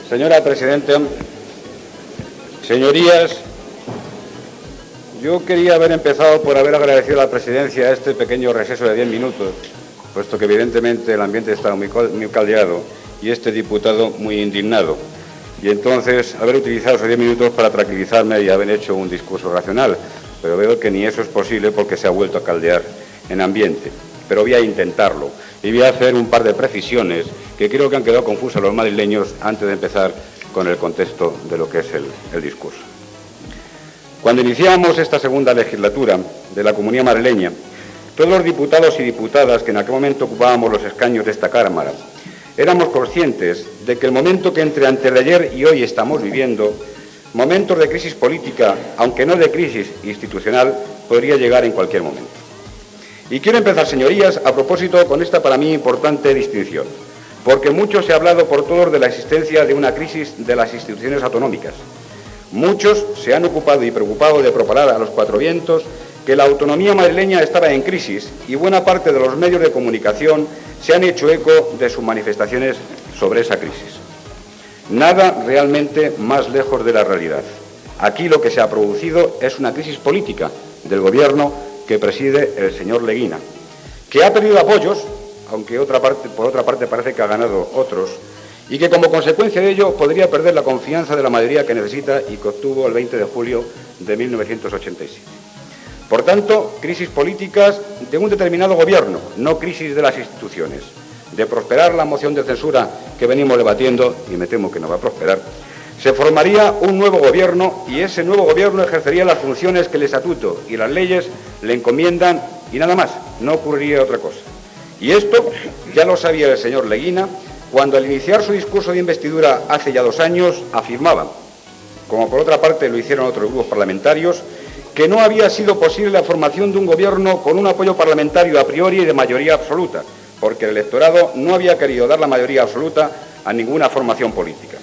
Señora Presidenta, señorías, yo quería haber empezado por haber agradecido a la Presidencia este pequeño receso de 10 minutos, puesto que evidentemente el ambiente está muy caldeado y este diputado muy indignado. Y entonces haber utilizado esos 10 minutos para tranquilizarme y haber hecho un discurso racional. Pero veo que ni eso es posible porque se ha vuelto a caldear en ambiente. Pero voy a intentarlo y voy a hacer un par de precisiones que creo que han quedado confusas a los madrileños antes de empezar con el contexto de lo que es el discurso. Cuando iniciamos esta segunda legislatura de la Comunidad Madrileña, todos los diputados y diputadas que en aquel momento ocupábamos los escaños de esta Cámara éramos conscientes de que el momento que entre antes de ayer y hoy estamos viviendo, momentos de crisis política, aunque no de crisis institucional, podría llegar en cualquier momento. Y quiero empezar, señorías, a propósito con esta para mí importante distinción, porque mucho se ha hablado por todos de la existencia de una crisis de las instituciones autonómicas. Muchos se han ocupado y preocupado de propagar a los cuatro vientos que la autonomía madrileña estaba en crisis y buena parte de los medios de comunicación se han hecho eco de sus manifestaciones sobre esa crisis. Nada realmente más lejos de la realidad. Aquí lo que se ha producido es una crisis política del Gobierno que preside el señor Leguina, que ha perdido apoyos, aunque por otra parte parece que ha ganado otros, y que como consecuencia de ello podría perder la confianza de la mayoría que necesita y que obtuvo el 20 de julio de 1987. Por tanto, crisis políticas de un determinado gobierno, no crisis de las instituciones. De prosperar la moción de censura que venimos debatiendo, y me temo que no va a prosperar, se formaría un nuevo gobierno y ese nuevo gobierno ejercería las funciones que el estatuto y las leyes le encomiendan y nada más, no ocurriría otra cosa. Y esto ya lo sabía el señor Leguina cuando al iniciar su discurso de investidura hace ya 2 años afirmaba, como por otra parte lo hicieron otros grupos parlamentarios, que no había sido posible la formación de un gobierno con un apoyo parlamentario a priori y de mayoría absoluta, porque el electorado no había querido dar la mayoría absoluta a ninguna formación política.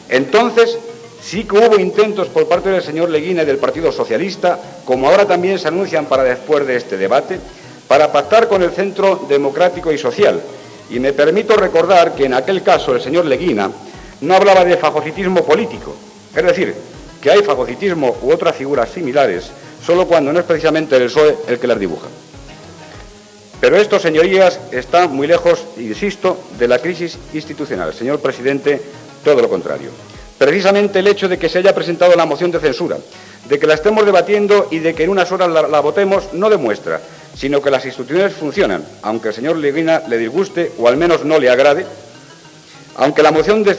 Entonces, sí que hubo intentos por parte del señor Leguina y del Partido Socialista, como ahora también se anuncian para después de este debate, para pactar con el Centro Democrático y Social. Y me permito recordar que en aquel caso el señor Leguina no hablaba de fagocitismo político, es decir, que hay fagocitismo u otras figuras similares, solo cuando no es precisamente el PSOE el que las dibuja. Pero esto, señorías, está muy lejos, insisto, de la crisis institucional. Señor presidente, todo lo contrario. Precisamente el hecho de que se haya presentado la moción de censura, de que la estemos debatiendo y de que en unas horas la votemos, no demuestra, sino que las instituciones funcionan, aunque al señor Leguina le disguste o al menos no le agrade, aunque la moción de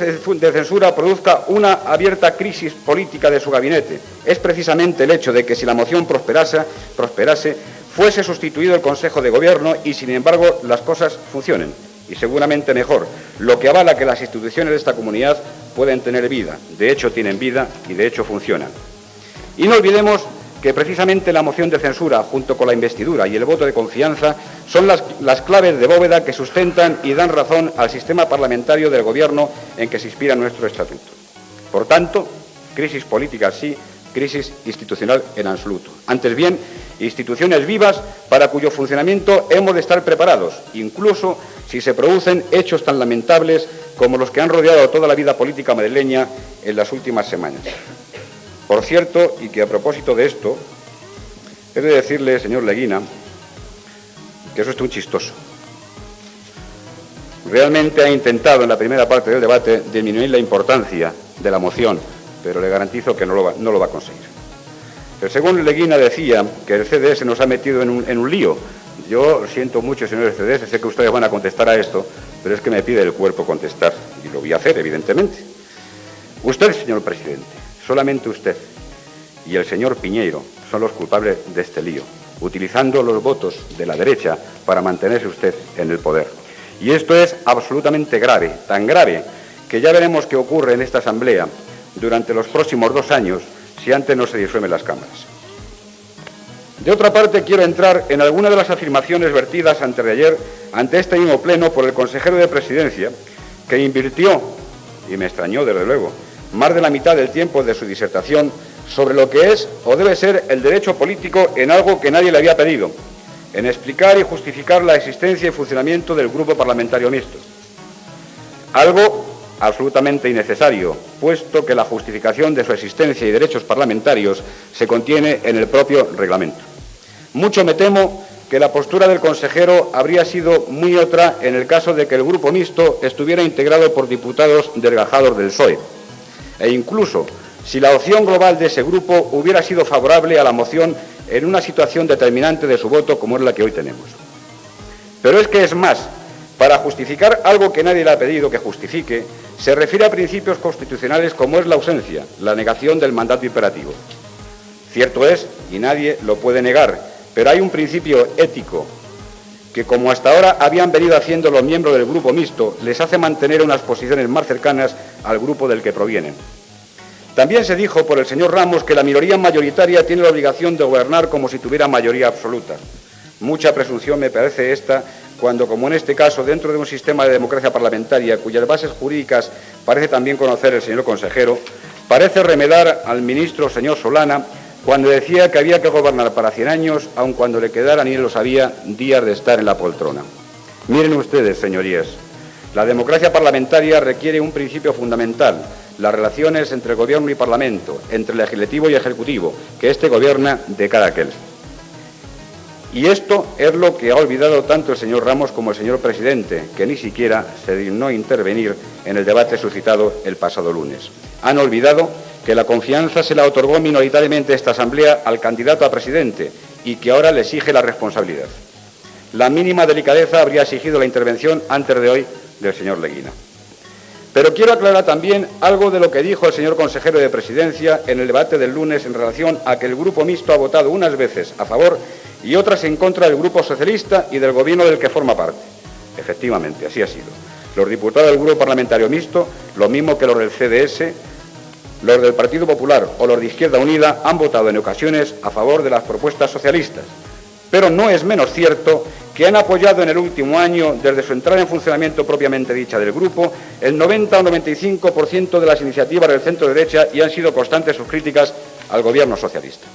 censura produzca una abierta crisis política de su gabinete. Es precisamente el hecho de que si la moción prosperase, fuese sustituido el Consejo de Gobierno y, sin embargo, las cosas funcionen, y seguramente mejor, lo que avala que las instituciones de esta comunidad pueden tener vida. De hecho, tienen vida y, de hecho, funcionan. Y no olvidemos que precisamente la moción de censura, junto con la investidura y el voto de confianza, son las claves de bóveda que sustentan y dan razón al sistema parlamentario del Gobierno en que se inspira nuestro estatuto. Por tanto, crisis política sí, crisis institucional en absoluto. Antes bien, instituciones vivas para cuyo funcionamiento hemos de estar preparados, incluso si se producen hechos tan lamentables como los que han rodeado toda la vida política madrileña en las últimas semanas. Por cierto, y que a propósito de esto, he de decirle, señor Leguina, que eso es un chistoso. Realmente ha intentado en la primera parte del debate disminuir la importancia de la moción, pero le garantizo que no lo va a conseguir. El señor Leguina decía que el CDS nos ha metido en un lío. Yo siento mucho, señores CDS, sé que ustedes van a contestar a esto, pero es que me pide el cuerpo contestar, y lo voy a hacer, evidentemente. Usted, señor presidente, solamente usted y el señor Piñeiro son los culpables de este lío, utilizando los votos de la derecha para mantenerse usted en el poder. Y esto es absolutamente grave, tan grave que ya veremos qué ocurre en esta Asamblea durante los próximos 2 años si antes no se disuelven las cámaras. De otra parte, quiero entrar en alguna de las afirmaciones vertidas antes de ayer ante este mismo pleno por el consejero de Presidencia, que invirtió, y me extrañó desde luego, más de la mitad del tiempo de su disertación sobre lo que es o debe ser el derecho político en algo que nadie le había pedido, en explicar y justificar la existencia y funcionamiento del Grupo Parlamentario Mixto. Algo absolutamente innecesario, puesto que la justificación de su existencia y derechos parlamentarios se contiene en el propio reglamento. Mucho me temo que la postura del consejero habría sido muy otra en el caso de que el grupo mixto estuviera integrado por diputados desgajados del PSOE, e incluso si la opción global de ese grupo hubiera sido favorable a la moción en una situación determinante de su voto como es la que hoy tenemos. Pero es que es más, para justificar algo que nadie le ha pedido que justifique, se refiere a principios constitucionales como es la ausencia, la negación del mandato imperativo. Cierto es, y nadie lo puede negar, pero hay un principio ético que, como hasta ahora habían venido haciendo los miembros del grupo mixto, les hace mantener unas posiciones más cercanas al grupo del que provienen. También se dijo por el señor Ramos que la minoría mayoritaria tiene la obligación de gobernar como si tuviera mayoría absoluta. Mucha presunción me parece esta, cuando, como en este caso, dentro de un sistema de democracia parlamentaria, cuyas bases jurídicas parece también conocer el señor consejero, parece remedar al ministro señor Solana cuando decía que había que gobernar para 100 años, aun cuando le quedaran, y él lo sabía, días de estar en la poltrona. Miren ustedes, señorías, la democracia parlamentaria requiere un principio fundamental, las relaciones entre Gobierno y Parlamento, entre Legislativo y Ejecutivo, que éste gobierna de cada aquel. Y esto es lo que ha olvidado tanto el señor Ramos como el señor presidente, que ni siquiera se dignó intervenir en el debate suscitado el pasado lunes. Han olvidado que la confianza se la otorgó minoritariamente esta Asamblea al candidato a presidente y que ahora le exige la responsabilidad. La mínima delicadeza habría exigido la intervención antes de hoy del señor Leguina. Pero quiero aclarar también algo de lo que dijo el señor consejero de Presidencia en el debate del lunes en relación a que el Grupo Mixto ha votado unas veces a favor y otras en contra del Grupo Socialista y del Gobierno del que forma parte. Efectivamente, así ha sido. Los diputados del Grupo Parlamentario Mixto, lo mismo que los del CDS, los del Partido Popular o los de Izquierda Unida, han votado en ocasiones a favor de las propuestas socialistas. Pero no es menos cierto que han apoyado en el último año, desde su entrada en funcionamiento propiamente dicha del grupo, el 90 o 95% de las iniciativas del centro-derecha y han sido constantes sus críticas al Gobierno socialista.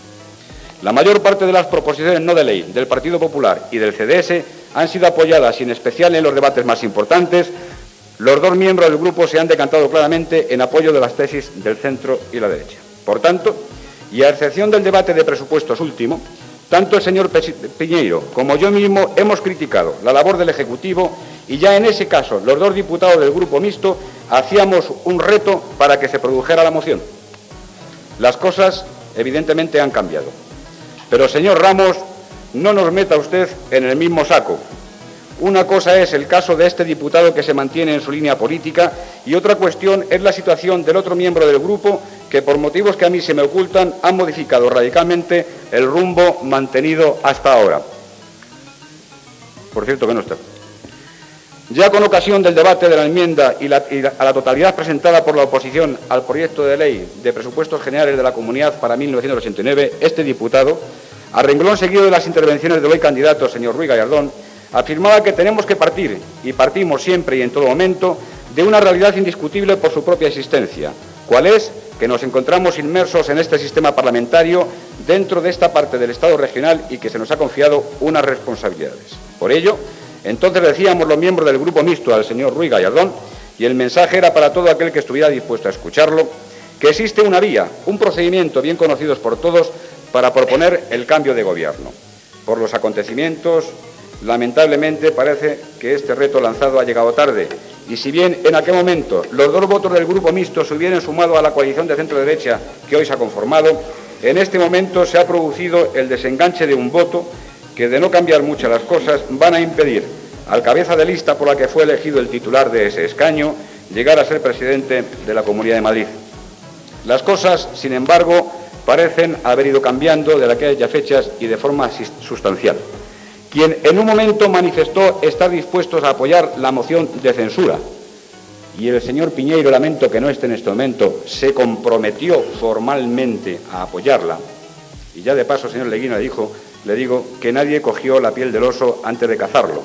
La mayor parte de las proposiciones no de ley del Partido Popular y del CDS han sido apoyadas, y en especial en los debates más importantes, los dos miembros del grupo se han decantado claramente en apoyo de las tesis del centro y la derecha. Por tanto, y a excepción del debate de presupuestos último, tanto el señor Piñeiro como yo mismo hemos criticado la labor del Ejecutivo y ya en ese caso los dos diputados del Grupo Mixto hacíamos un reto para que se produjera la moción. Las cosas evidentemente han cambiado. Pero, señor Ramos, no nos meta usted en el mismo saco. Una cosa es el caso de este diputado que se mantiene en su línea política y otra cuestión es la situación del otro miembro del grupo que, por motivos que a mí se me ocultan, han modificado radicalmente el rumbo mantenido hasta ahora. Por cierto que no está. Ya con ocasión del debate de la enmienda a la totalidad presentada por la oposición al proyecto de ley de presupuestos generales de la Comunidad para 1989, este diputado, a renglón seguido de las intervenciones del hoy candidato, señor Ruiz Gallardón, afirmaba que tenemos que partir, y partimos siempre y en todo momento, de una realidad indiscutible por su propia existencia, cual es que nos encontramos inmersos en este sistema parlamentario dentro de esta parte del Estado regional y que se nos ha confiado unas responsabilidades. Por ello, entonces decíamos los miembros del Grupo Mixto al señor Ruiz Gallardón, y el mensaje era para todo aquel que estuviera dispuesto a escucharlo, que existe una vía, un procedimiento bien conocidos por todos para proponer el cambio de gobierno. Por los acontecimientos, lamentablemente parece que este reto lanzado ha llegado tarde, y si bien en aquel momento los dos votos del Grupo Mixto se hubieran sumado a la coalición de centro-derecha que hoy se ha conformado, en este momento se ha producido el desenganche de un voto que, de no cambiar muchas las cosas, van a impedir al cabeza de lista por la que fue elegido el titular de ese escaño llegar a ser presidente de la Comunidad de Madrid. Las cosas, sin embargo, parecen haber ido cambiando de aquellas fechas y de forma sustancial. Quien en un momento manifestó estar dispuestos a apoyar la moción de censura, y el señor Piñeiro, lamento que no esté en este momento, se comprometió formalmente a apoyarla, y ya de paso, señor Leguina, le digo que nadie cogió la piel del oso antes de cazarlo.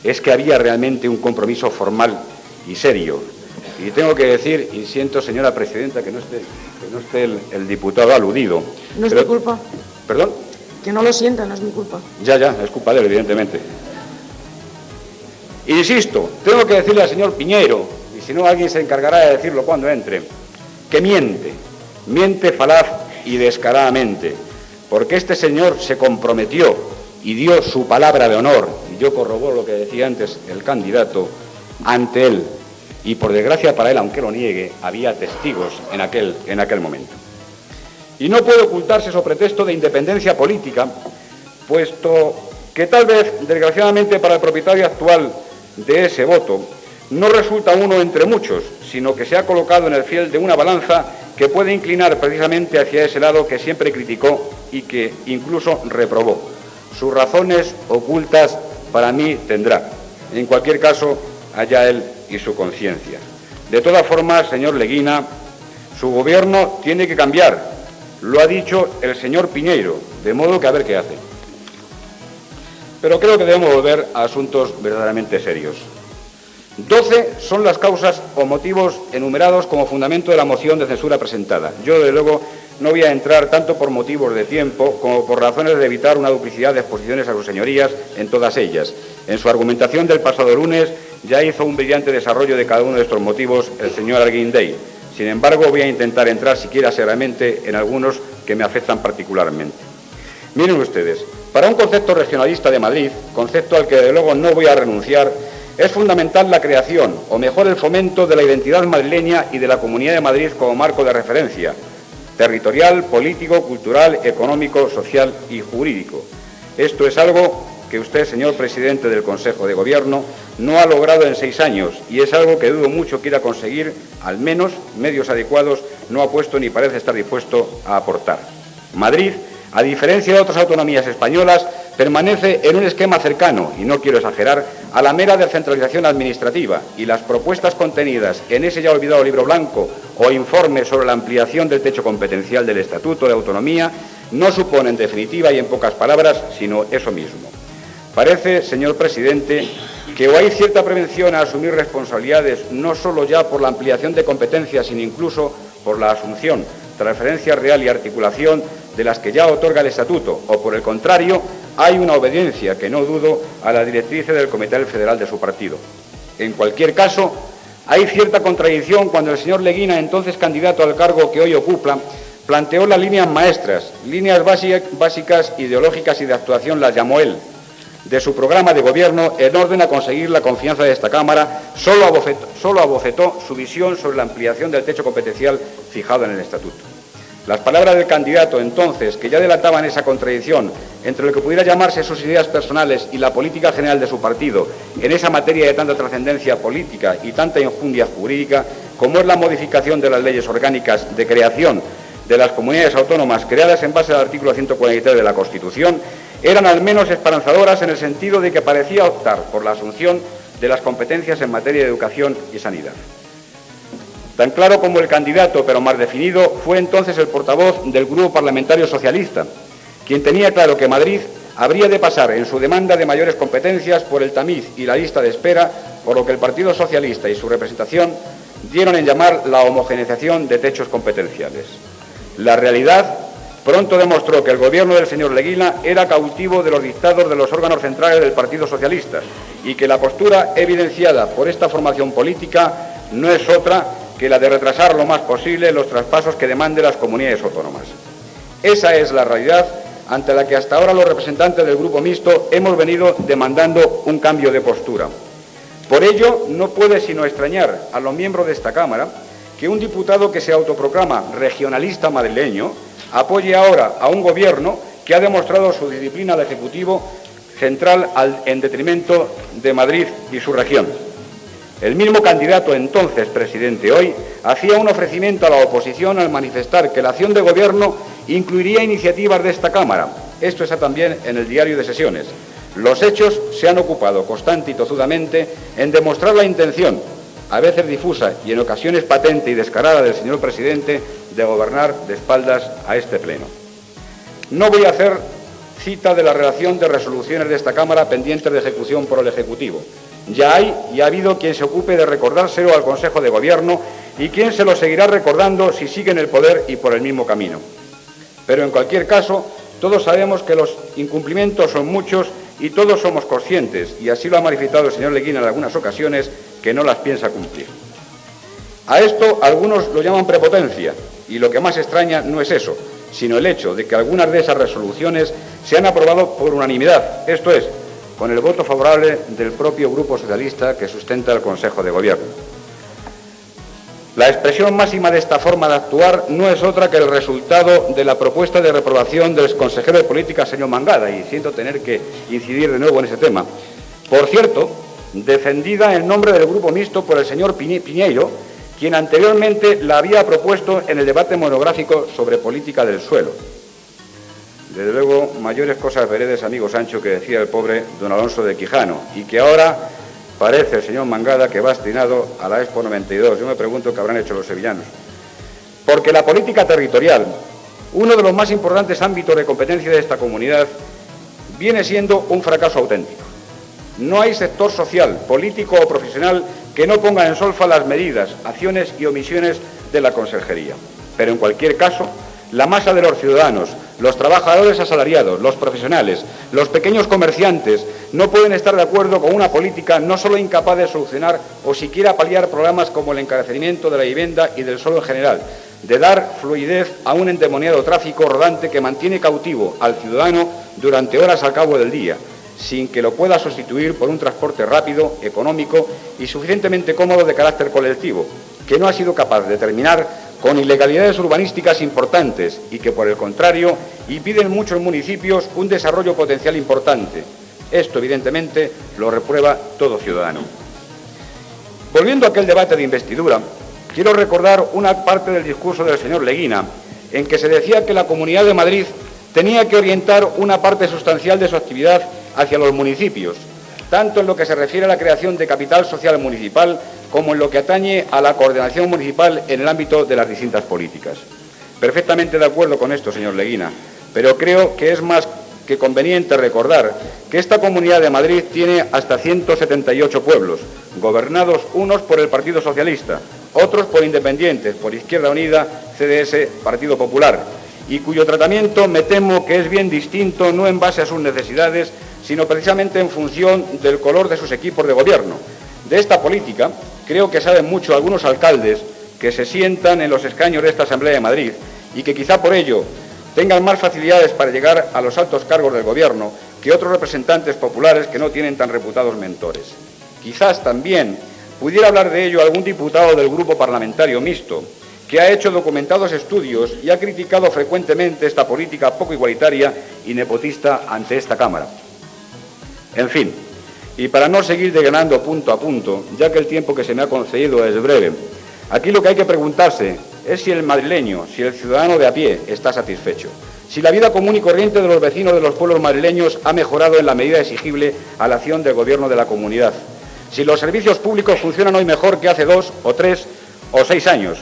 Es que había realmente un compromiso formal y serio. Y tengo que decir, y siento, señora presidenta, que no esté el diputado aludido. No es mi culpa. ¿Perdón? Que no lo sienta, no es mi culpa. Ya, es culpa de él, evidentemente. Insisto, tengo que decirle al señor Piñeiro, y si no alguien se encargará de decirlo cuando entre, que miente falaz y descaradamente, porque este señor se comprometió y dio su palabra de honor, y yo corroboro lo que decía antes el candidato, ante él, y por desgracia para él, aunque lo niegue, había testigos en aquel momento. Y no puede ocultarse sobre pretexto de independencia política, puesto que tal vez, desgraciadamente para el propietario actual de ese voto, no resulta uno entre muchos, sino que se ha colocado en el fiel de una balanza que puede inclinar precisamente hacia ese lado que siempre criticó y que incluso reprobó. Sus razones ocultas para mí tendrá. En cualquier caso, allá él y su conciencia. De todas formas, señor Leguina, su gobierno tiene que cambiar. Lo ha dicho el señor Piñeiro, de modo que a ver qué hace. Pero creo que debemos volver a asuntos verdaderamente serios. 12 son las causas o motivos enumerados como fundamento de la moción de censura presentada. Yo, desde luego, no voy a entrar tanto por motivos de tiempo como por razones de evitar una duplicidad de exposiciones a sus señorías en todas ellas. En su argumentación del pasado lunes ya hizo un brillante desarrollo de cada uno de estos motivos el señor Arguindey. Sin embargo, voy a intentar entrar siquiera seriamente en algunos que me afectan particularmente. Miren ustedes, para un concepto regionalista de Madrid, concepto al que desde luego no voy a renunciar, es fundamental la creación, o mejor el fomento, de la identidad madrileña y de la Comunidad de Madrid como marco de referencia territorial, político, cultural, económico, social y jurídico. Esto es algo que usted, señor presidente del Consejo de Gobierno, no ha logrado en 6 años y es algo que dudo mucho quiera conseguir, al menos medios adecuados no ha puesto ni parece estar dispuesto a aportar. Madrid, a diferencia de otras autonomías españolas, permanece en un esquema cercano, y no quiero exagerar, a la mera descentralización administrativa, y las propuestas contenidas en ese ya olvidado libro blanco o informe sobre la ampliación del techo competencial del Estatuto de Autonomía no suponen en definitiva y en pocas palabras sino eso mismo. Parece, señor presidente, que o hay cierta prevención a asumir responsabilidades no solo ya por la ampliación de competencias, sino incluso por la asunción, transferencia real y articulación de las que ya otorga el Estatuto, o por el contrario, hay una obediencia, que no dudo, a las directrices del Comité Federal de su partido. En cualquier caso, hay cierta contradicción cuando el señor Leguina, entonces candidato al cargo que hoy ocupa, planteó las líneas maestras, líneas básicas, ideológicas y de actuación las llamó él, de su programa de gobierno en orden a conseguir la confianza de esta Cámara, solo abocetó su visión sobre la ampliación del techo competencial fijado en el Estatuto. Las palabras del candidato entonces, que ya delataban esa contradicción entre lo que pudiera llamarse sus ideas personales y la política general de su partido en esa materia de tanta trascendencia política y tanta injundia jurídica, como es la modificación de las leyes orgánicas de creación de las comunidades autónomas creadas en base al artículo 143 de la Constitución, eran al menos esperanzadoras en el sentido de que parecía optar por la asunción de las competencias en materia de educación y sanidad. Tan claro como el candidato, pero más definido, fue entonces el portavoz del Grupo Parlamentario Socialista, quien tenía claro que Madrid habría de pasar en su demanda de mayores competencias por el tamiz y la lista de espera, por lo que el Partido Socialista y su representación dieron en llamar la homogeneización de techos competenciales. La realidad pronto demostró que el gobierno del señor Leguina era cautivo de los dictados de los órganos centrales del Partido Socialista y que la postura evidenciada por esta formación política no es otra que la de retrasar lo más posible los traspasos que demanden las comunidades autónomas. Esa es la realidad ante la que hasta ahora los representantes del Grupo Mixto hemos venido demandando un cambio de postura. Por ello, no puede sino extrañar a los miembros de esta Cámara que un diputado que se autoproclama regionalista madrileño apoye ahora a un gobierno que ha demostrado su disciplina de Ejecutivo central en detrimento de Madrid y su región. El mismo candidato, entonces presidente hoy, hacía un ofrecimiento a la oposición al manifestar que la acción de gobierno incluiría iniciativas de esta Cámara. Esto está también en el diario de sesiones. Los hechos se han ocupado constante y tozudamente en demostrar la intención, a veces difusa y en ocasiones patente y descarada del señor presidente, de gobernar de espaldas a este pleno. No voy a hacer cita de la redacción de resoluciones de esta Cámara pendientes de ejecución por el Ejecutivo. Ya hay y ha habido quien se ocupe de recordárselo al Consejo de Gobierno y quien se lo seguirá recordando si sigue en el poder y por el mismo camino. Pero en cualquier caso, todos sabemos que los incumplimientos son muchos y todos somos conscientes, y así lo ha manifestado el señor Leguina en algunas ocasiones, que no las piensa cumplir. A esto algunos lo llaman prepotencia, y lo que más extraña no es eso, sino el hecho de que algunas de esas resoluciones se han aprobado por unanimidad, esto es, con el voto favorable del propio Grupo Socialista que sustenta el Consejo de Gobierno. La expresión máxima de esta forma de actuar no es otra que el resultado de la propuesta de reprobación del exconsejero de Política, señor Mangada, y siento tener que incidir de nuevo en ese tema. Por cierto, defendida en nombre del Grupo Mixto por el señor Piñeiro, quien anteriormente la había propuesto en el debate monográfico sobre política del suelo. Desde luego, mayores cosas veredes, amigo Sancho, que decía el pobre don Alonso de Quijano, y que ahora parece el señor Mangada que va destinado a la Expo 92. Yo me pregunto qué habrán hecho los sevillanos. Porque la política territorial, uno de los más importantes ámbitos de competencia de esta comunidad, viene siendo un fracaso auténtico. No hay sector social, político o profesional que no ponga en solfa las medidas, acciones y omisiones de la Consejería. Pero en cualquier caso, la masa de los ciudadanos, los trabajadores asalariados, los profesionales, los pequeños comerciantes, no pueden estar de acuerdo con una política no solo incapaz de solucionar o siquiera paliar problemas como el encarecimiento de la vivienda y del suelo en general, de dar fluidez a un endemoniado tráfico rodante que mantiene cautivo al ciudadano durante horas al cabo del día, sin que lo pueda sustituir por un transporte rápido, económico y suficientemente cómodo de carácter colectivo, que no ha sido capaz de terminar con ilegalidades urbanísticas importantes y que, por el contrario, impiden en muchos municipios un desarrollo potencial importante. Esto, evidentemente, lo reprueba todo ciudadano. Volviendo a aquel debate de investidura, quiero recordar una parte del discurso del señor Leguina, en que se decía que la Comunidad de Madrid tenía que orientar una parte sustancial de su actividad hacia los municipios, tanto en lo que se refiere a la creación de capital social municipal como en lo que atañe a la coordinación municipal en el ámbito de las distintas políticas. Perfectamente de acuerdo con esto, señor Leguina, pero creo que es más que conveniente recordar que esta Comunidad de Madrid tiene hasta 178 pueblos, gobernados unos por el Partido Socialista, otros por independientes, por Izquierda Unida, CDS, Partido Popular, y cuyo tratamiento me temo que es bien distinto no en base a sus necesidades, sino precisamente en función del color de sus equipos de gobierno. De esta política creo que saben mucho algunos alcaldes que se sientan en los escaños de esta Asamblea de Madrid y que quizá por ello tengan más facilidades para llegar a los altos cargos del gobierno que otros representantes populares que no tienen tan reputados mentores. Quizás también pudiera hablar de ello algún diputado del Grupo Parlamentario Mixto, que ha hecho documentados estudios y ha criticado frecuentemente esta política poco igualitaria y nepotista ante esta Cámara. En fin, y para no seguir desgranando punto a punto, ya que el tiempo que se me ha concedido es breve, aquí lo que hay que preguntarse es si el madrileño, si el ciudadano de a pie está satisfecho, si la vida común y corriente de los vecinos de los pueblos madrileños ha mejorado en la medida exigible a la acción del gobierno de la comunidad, si los servicios públicos funcionan hoy mejor que hace 2 o 3 o 6 años,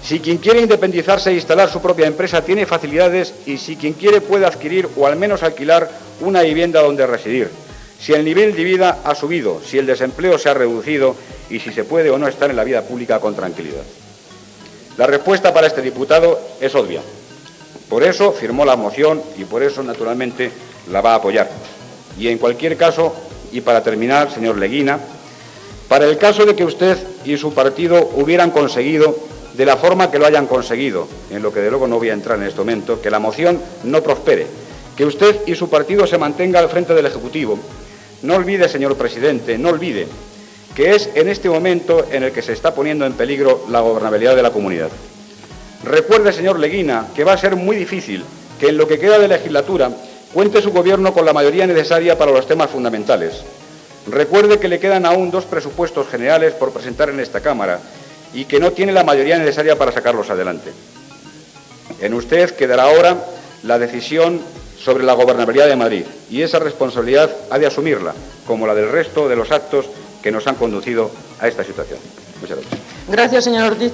si quien quiere independizarse e instalar su propia empresa tiene facilidades y si quien quiere puede adquirir o al menos alquilar una vivienda donde residir, si el nivel de vida ha subido, si el desempleo se ha reducido y si se puede o no estar en la vida pública con tranquilidad. La respuesta para este diputado es obvia. Por eso firmó la moción y por eso, naturalmente, la va a apoyar. Y en cualquier caso, y para terminar, señor Leguina, para el caso de que usted y su partido hubieran conseguido, de la forma que lo hayan conseguido, en lo que de luego no voy a entrar en este momento, que la moción no prospere, que usted y su partido se mantenga al frente del Ejecutivo, no olvide, señor presidente, no olvide que es en este momento en el que se está poniendo en peligro la gobernabilidad de la comunidad. Recuerde, señor Leguina, que va a ser muy difícil que en lo que queda de legislatura cuente su gobierno con la mayoría necesaria para los temas fundamentales. Recuerde que le quedan aún 2 presupuestos generales por presentar en esta Cámara y que no tiene la mayoría necesaria para sacarlos adelante. En usted quedará ahora la decisión sobre la gobernabilidad de Madrid y esa responsabilidad ha de asumirla, como la del resto de los actos que nos han conducido a esta situación. Muchas gracias. Gracias, señor Ortiz.